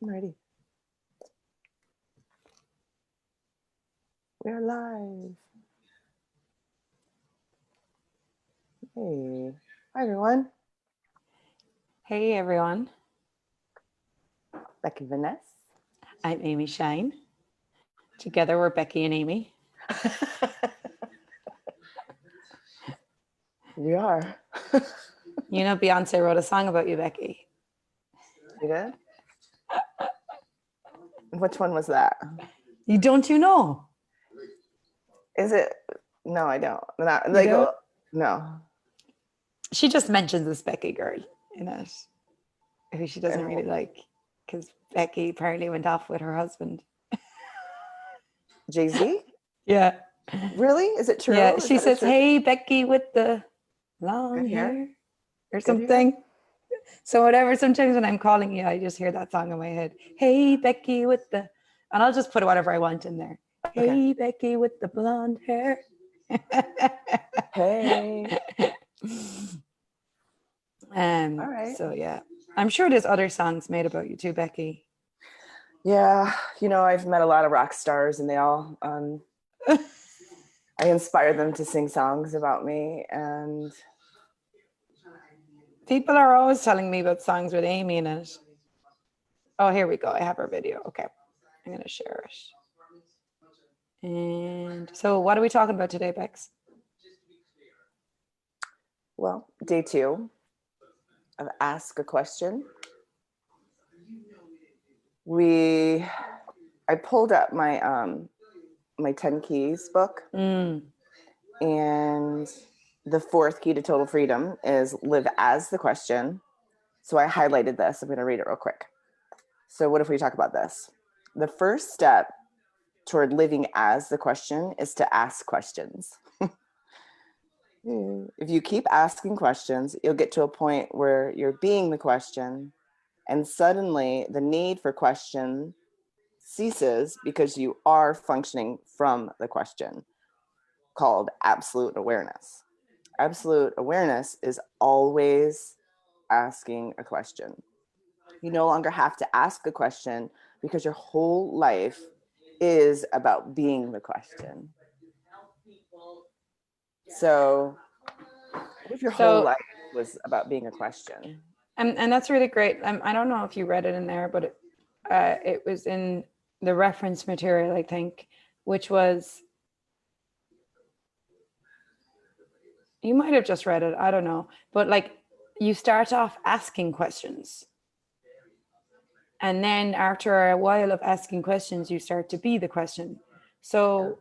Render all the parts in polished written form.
Alrighty. We're live. Hey. Hi, everyone. Hey, everyone. Becky Vanessa. I'm Amy Shine. Together, we're Becky and Amy. We are. You know, Beyonce wrote a song about you, Becky. You did? Which one was that? Don't you know? Is it? No, I don't. Not, You like, don't? no. She just mentions this Becky girl in it, who she doesn't really like, because Becky apparently went off with her husband. Jay-Z? Yeah. Really? Is it true? Yeah, Is she that a says, true "Hey, Becky with the long Good hair? hair," or Good something. hair? So whatever, sometimes when I'm calling you, I just hear that song in my head. Hey, Becky with the, and I'll just put whatever I want in there. Hey, Okay. Becky with the blonde hair. Hey. All right. So yeah, I'm sure there's other songs made about you too, Becky. Yeah, you know, I've met a lot of rock stars, and they all, I inspire them to sing songs about me, and People are always telling me about songs with Amy in it. Oh, here we go. I have her video. Okay, I'm gonna share it. And so, what are we talking about today, Bex? well, day 2 of Ask a Question. I pulled up my my 10 keys book, and the 4th key to total freedom is live as the question. So I highlighted this. I'm going to read it real quick. So what if we talk about this? The first step toward living as the question is to ask questions. If you keep asking questions, you'll get to a point where you're being the question, and suddenly the need for question ceases because you are functioning from the question, called absolute awareness. Absolute awareness is always asking a question. You no longer have to ask a question because your whole life is about being the question. So what if your whole life was about being a question? And that's really great. I don't know if you read it in there, but it was in the reference material, I think, which was, you might have just read it, I don't know, but like you start off asking questions, and then after a while of asking questions, you start to be the question. So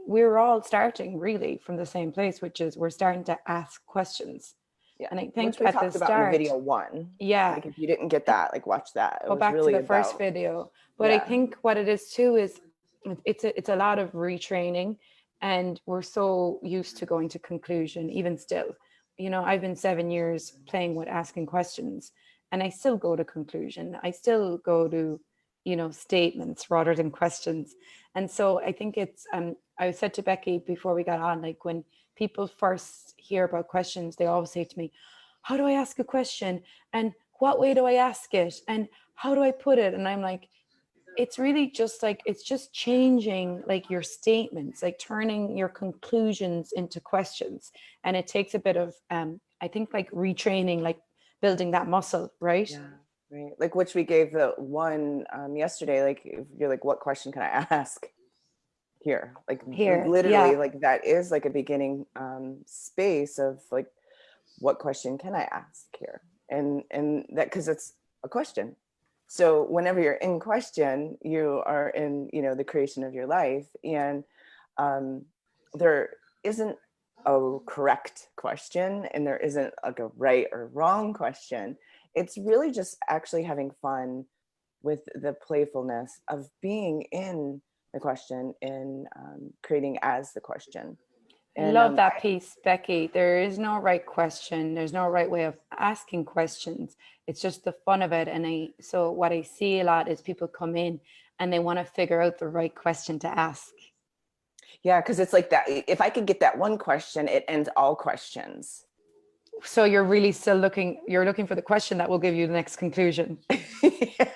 we're all starting really from the same place, which is we're starting to ask questions. Yeah. And I think which we at talked the about start, in video 1. Yeah. Like if you didn't get that, like watch that. It Go was back really to the about, first video. But yeah. I think what it is too is it's a lot of retraining, and we're so used to going to conclusion. Even still, you know, I've been 7 years playing with asking questions, and I still go to conclusion. I still go to, you know, statements rather than questions. And so I think it's I said to Becky before we got on, like when people first hear about questions, they always say to me, how do I ask a question, and what way do I ask it, and how do I put it? And I'm like, it's really just like, it's just changing like your statements, like turning your conclusions into questions. And it takes a bit of I think like retraining, like building that muscle, right? Yeah, right. Like which we gave the one yesterday, like if you're like, what question can I ask here? Like Here, literally, yeah. like that is like a beginning space of like, what question can I ask here? And that, because it's a question. So whenever you're in question, you are in, you know, the creation of your life. And there isn't a correct question, and there isn't like a right or wrong question. It's really just actually having fun with the playfulness of being in the question and creating as the question. I And love that piece, Becky. There is no right question. There's no right way of asking questions. It's just the fun of it. And so what I see a lot is people come in and they want to figure out the right question to ask. Yeah, because it's like that. If I could get that one question, it ends all questions. So you're really still you're looking for the question that will give you the next conclusion. Yeah.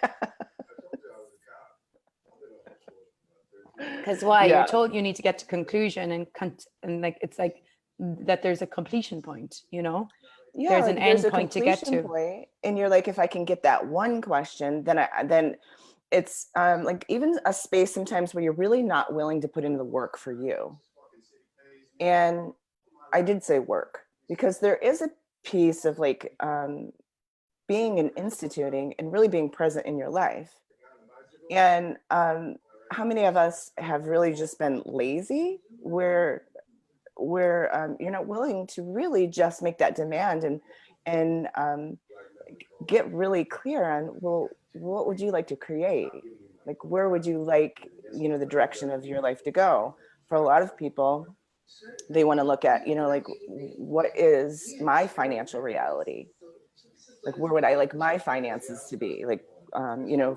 Because why? You're Yeah. told you need to get to conclusion and like it's like that there's a completion point, you know? Yeah, There's an like there's end a point to get completion to. point, and you're like, if I can get that one question, then it's like even a space sometimes where you're really not willing to put in the work for you. And I did say work because there is a piece of like being and instituting and really being present in your life. And how many of us have really just been lazy where you're not willing to really just make that demand and get really clear on, well, what would you like to create? Like, where would you like, the direction of your life to go? For a lot of people, they want to look at, like, what is my financial reality? Like, where would I like my finances to be? Like,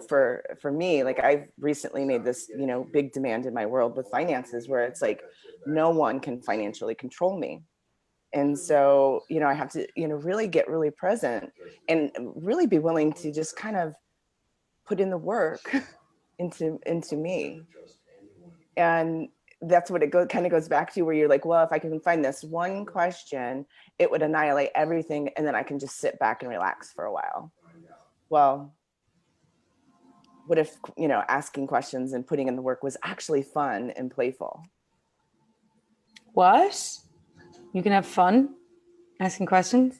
for me, like I've recently made this, big demand in my world with finances where it's like, no one can financially control me. And so, I have to, really get really present and really be willing to just kind of put in the work into me. And that's what kind of goes back to, where you're like, well, if I can find this one question, it would annihilate everything. And then I can just sit back and relax for a while. Well, what if, asking questions and putting in the work was actually fun and playful? What? You can have fun asking questions?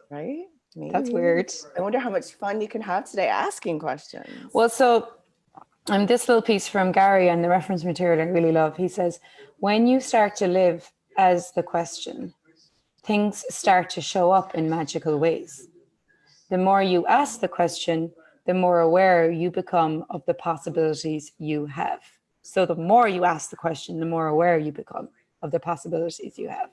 Right? That's Maybe. weird. I wonder how much fun you can have today asking questions. Well, so this little piece from Gary and the reference material I really love. He says, when you start to live as the question, things start to show up in magical ways. The more you ask the question, the more aware you become of the possibilities you have. So the more you ask the question, the more aware you become of the possibilities you have.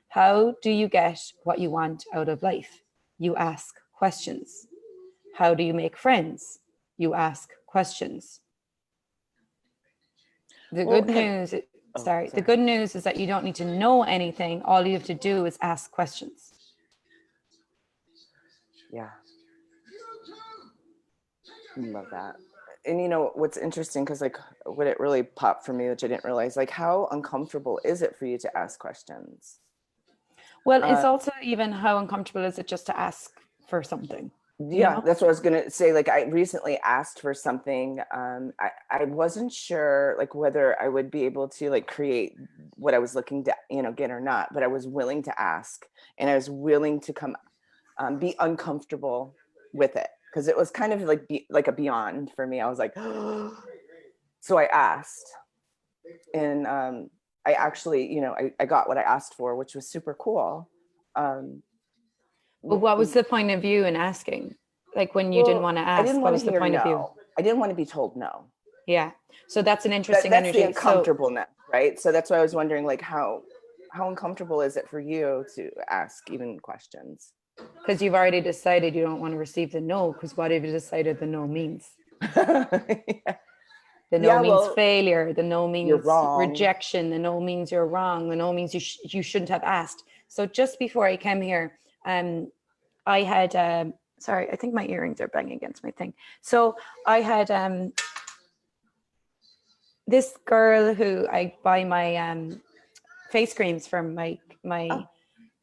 How do you get what you want out of life? You ask questions. How do you make friends? You ask questions. The Well, good news, sorry. the good news is that you don't need to know anything. All you have to do is ask questions. Yeah. Love that. And what's interesting, because like what it really popped for me, which I didn't realize, like how uncomfortable is it for you to ask questions? Well, it's also even how uncomfortable is it just to ask for something? Yeah, that's what I was gonna say. Like I recently asked for something. I wasn't sure like whether I would be able to like create what I was looking to, get or not, but I was willing to ask, and I was willing to come be uncomfortable with it, because it was kind of like a beyond for me. I was like, so I asked, and I actually, I got what I asked for, which was super cool. But what was the point of view in asking? Like when you didn't want to I ask, didn't what want to was the hear point of view? no. I didn't want to be told no. Yeah. So that's an interesting That's the energy. So uncomfortableness, right? So that's why I was wondering, like, how uncomfortable is it for you to ask even questions? because you've already decided you don't want to receive the no, because what have you decided the no means? Yeah. The no Yeah, means well, failure. The no you're means wrong. rejection. The no means you're wrong. The no means you shouldn't have asked. So just before I came here, I had, sorry, I think my earrings are banging against my thing. So I had this girl who I buy my face creams from, my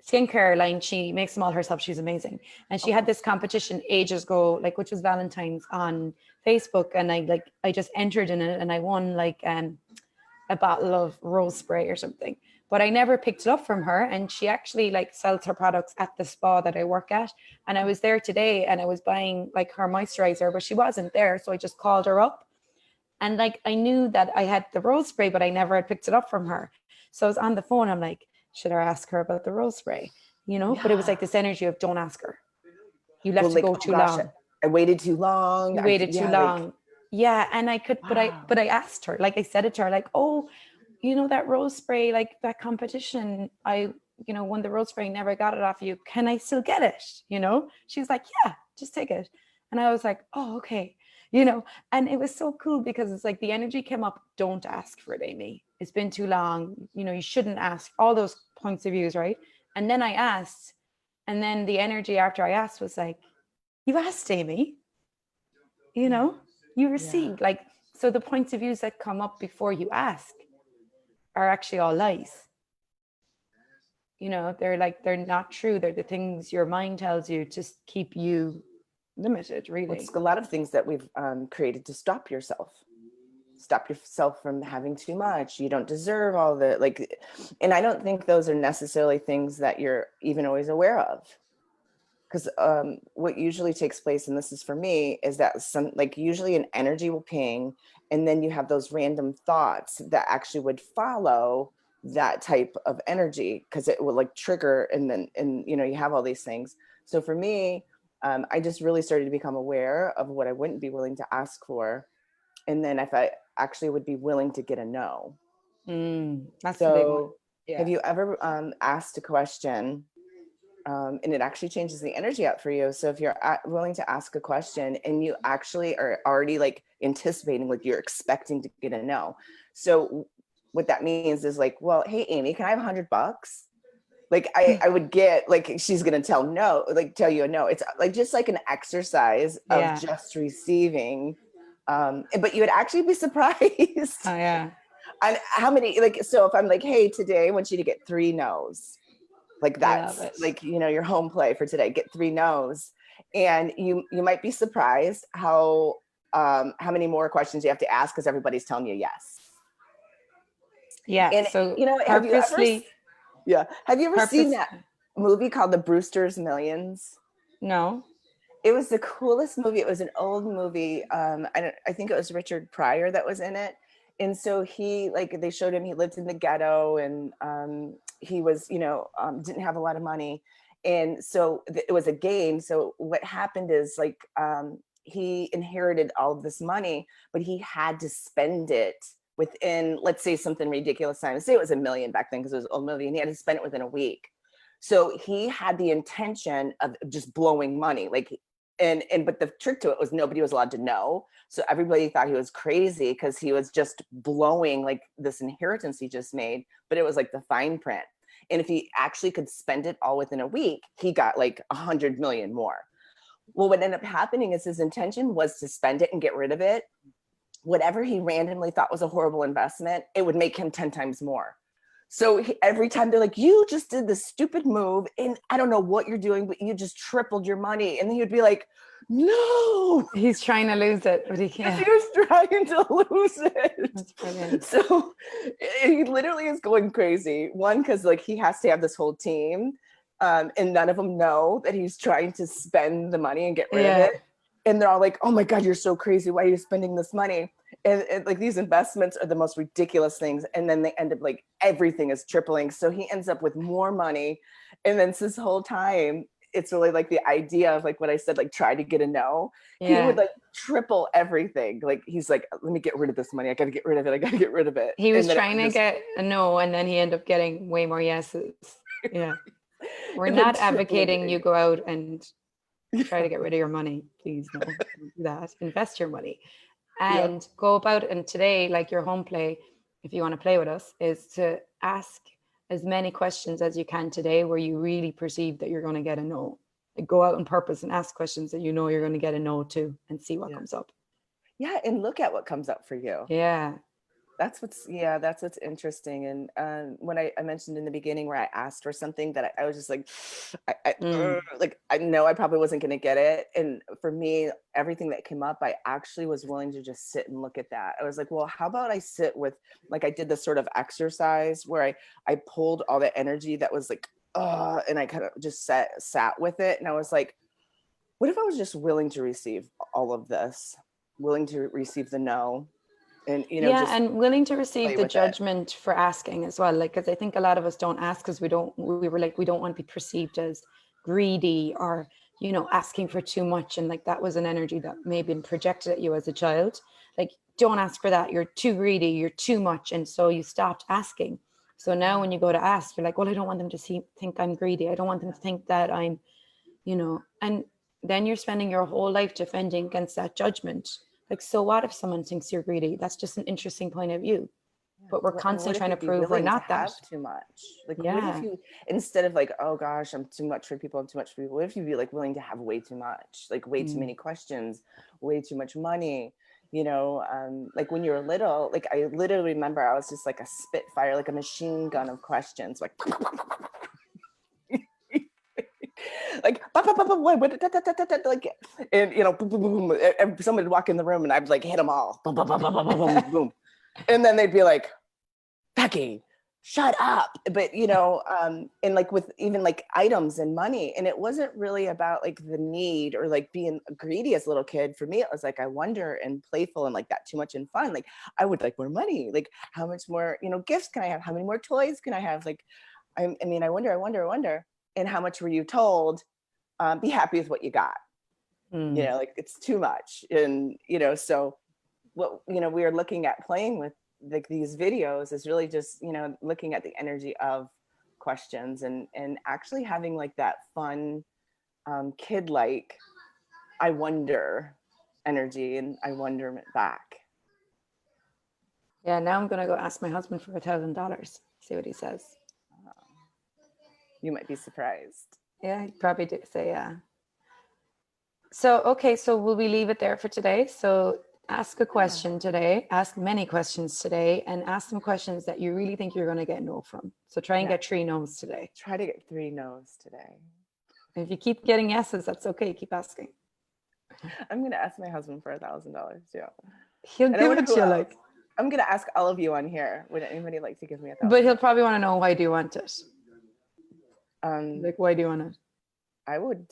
skincare line. She makes them all herself. She's amazing. And she had this competition ages ago, like, which was Valentine's on Facebook. And I just entered in it and I won like a bottle of rose spray or something. But I never picked it up from her. And she actually like sells her products at the spa that I work at. And I was there today and I was buying like her moisturizer, but she wasn't there. So I just called her up. And like I knew that I had the rose spray, but I never had picked it up from her. So I was on the phone. I'm like, should I ask her about the rose spray? But it was like this energy of don't ask her. You left it go too long. I waited too long. You waited too long. Yeah. And I could, wow. but I asked her, like I said it to her, like, oh, that rose spray, like that competition, I won the rose spray, never got it off you. Can I still get it? She's like, yeah, just take it. And I was like, oh, okay. And it was so cool because it's like the energy came up. Don't ask for it, Amy. It's been too long. You shouldn't ask, all those points of views. Right. And then I asked, And then the energy after I asked was like, you asked, Amy, you know, you received. Like, so the points of views that come up before you ask are actually all lies. You know, they're like, they're not true. They're the things your mind tells you to keep you limited, really. It's a lot of things that we've created to stop yourself from having too much. You don't deserve all the, like, and I don't think those are necessarily things that you're even always aware of. Because what usually takes place, and this is for me, is that some, like, usually an energy will ping, and then you have those random thoughts that actually would follow that type of energy, because it will like trigger, and then, and you know, you have all these things. So for me, I just really started to become aware of what I wouldn't be willing to ask for, and then if I actually would be willing to get a no. That's the big one. So Yeah. have you ever asked a question, and it actually changes the energy out for you? So if you're willing to ask a question and you actually are already like anticipating, like you're expecting to get a no. So what that means is like, well, hey, Amy, can I have $100? Like I would get, like, she's going to tell you a no. It's like, just like an exercise of just receiving. But you would actually be surprised. Oh, yeah. On how many, like, so if I'm like, hey, today I want you to get 3 no's. Like that's like, you know, your home play for today, get 3 no's. And you might be surprised how many more questions you have to ask, because everybody's telling you yes. Yeah. And so you know, have you ever seen that movie called The Brewsters Millions? No. It was the coolest movie. It was an old movie. I think it was Richard Pryor that was in it. And so he, like, they showed him, he lived in the ghetto, and he was, you know, didn't have a lot of money. And so it was a game. So what happened is, like, he inherited all of this money, but he had to spend it within, let's say, something ridiculous time. Say it was $1 million back then, because it was an old movie, and he had to spend it within a week. So he had the intention of just blowing money, like, but the trick to it was nobody was allowed to know. So everybody thought he was crazy, because he was just blowing like this inheritance he just made, but it was like the fine print. And if he actually could spend it all within a week, he got like 100 million more. Well, what ended up happening is his intention was to spend it and get rid of it. Whatever he randomly thought was a horrible investment, it would make him 10 times more. So every time they're like, you just did this stupid move, and I don't know what you're doing, but you just tripled your money. And then he'd be like, no. He's trying to lose it, but he can't. He was trying to lose it. That's brilliant. So he literally is going crazy. One, because like he has to have this whole team, and none of them know that he's trying to spend the money and get rid of it. And they're all like, oh my God, you're so crazy. Why are you spending this money? And like, these investments are the most ridiculous things. And then they end up like, everything is tripling. So he ends up with more money. And then this whole time, it's really like the idea of like what I said, like try to get a no. He would like triple everything. Like he's like, let me get rid of this money. I got to get rid of it. I got to get rid of it. He was trying to get a no, and then he ended up getting way more yeses. Yeah. We're not advocating you go out and try to get rid of your money. Please no, don't do that. Invest your money and go about. And today, like your home play, if you want to play with us, is to ask as many questions as you can today where you really perceive that you're going to get a no. Like go out on purpose and ask questions that you know you're going to get a no to, and see what comes up. Yeah, and look at what comes up for you. Yeah. That's what's interesting. And when I mentioned in the beginning where I asked for something that I was just like, I know I probably wasn't going to get it. And for me, everything that came up, I actually was willing to just sit and look at that. I was like, well, how about I sit with, like, I did this sort of exercise where I pulled all the energy that was like, and I kind of just sat with it. And I was like, what if I was just willing to receive all of this, willing to receive the no? And, you know, and willing to receive the judgment for asking as well. Like, because I think a lot of us don't ask because we don't want to be perceived as greedy or, you know, asking for too much. And like, that was an energy that may have been projected at you as a child. Like, don't ask for that. You're too greedy. You're too much. And so you stopped asking. So now when you go to ask, you're like, well, I don't want them to think I'm greedy. I don't want them to think that I'm, you know, and then you're spending your whole life defending against that judgment. Like, so what if someone thinks you're greedy? That's just an interesting point of view. but we're And what constantly if trying to you'd be prove we're willing to not that. have too much? Like, what if Yeah. you, instead of like, oh gosh, I'm too much for people, I'm too much for people, what if you'd be like willing to have way too much, like way too many questions, way too much money? You know, like when you were little, like I literally remember I was just like a spitfire, like a machine gun of questions, like like like, and you know, boom, boom, boom, boom, and somebody would walk in the room and I'd like hit them all, boom, boom, boom, boom, boom, boom, boom, boom. And then they'd be like, Becky, shut up. But you know, and like with even like items and money, and it wasn't really about like the need or like being greedy as a little kid. For me, it was like I wonder and playful and like that too much and fun. Like I would like more money. Like how much more, you know, gifts can I have? How many more toys can I have? Like, I mean, I wonder. And how much were you told? Be happy with what you got. You know, like it's too much. And you know, so what, you know, we are looking at playing with like these videos is really just, you know, looking at the energy of questions and actually having like that fun kid like I wonder energy and I wonderment back. Yeah, now I'm gonna go ask my husband for $1,000. See what he says. You might be surprised. Yeah, he'd probably do say yeah. So okay, so will we leave it there for today? So ask a question today, ask many questions today, and ask some questions that you really think you're gonna get no from. So try and get 3 no's today. Try to get 3 no's today. If you keep getting yeses, that's okay. Keep asking. I'm gonna ask my husband for $1,000 too. He'll And give it to you like. I'm gonna ask all of you on here. Would anybody like to give me $1,000? But he'll probably want to know, why do you want it? Like, why do you want it? I would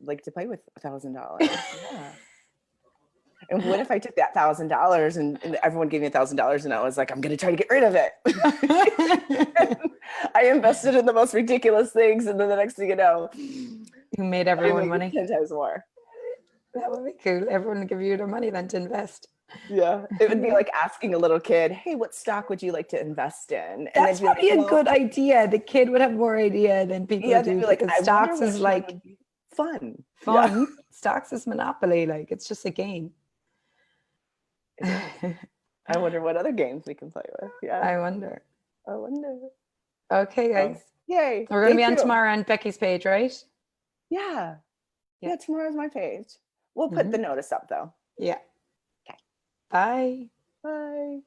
like to play with $1,000. Yeah. And what if I took that $1,000 and everyone gave me $1,000 and I was like, I'm gonna try to get rid of it. I invested in the most ridiculous things, and then the next thing you know, You made everyone money. 10 times more. That would be cool. Everyone would give you their money then to invest. Yeah, it would be like asking a little kid, "Hey, what stock would you like to invest in?" And that's they'd be probably like, a good idea. The kid would have more idea than people yeah, do. they'd be like, because "I wonder stocks which is one like would be fun." fun. Yeah. Stocks is monopoly. Like, it's just a game. I wonder what other games we can play with. Yeah, I wonder. I wonder. Okay, guys. Yay! We're gonna Day be on 2. tomorrow on Becky's page, right? Yeah. Yeah. Yeah, tomorrow's my page. We'll put the notice up though. Yeah. Okay. Bye. Bye.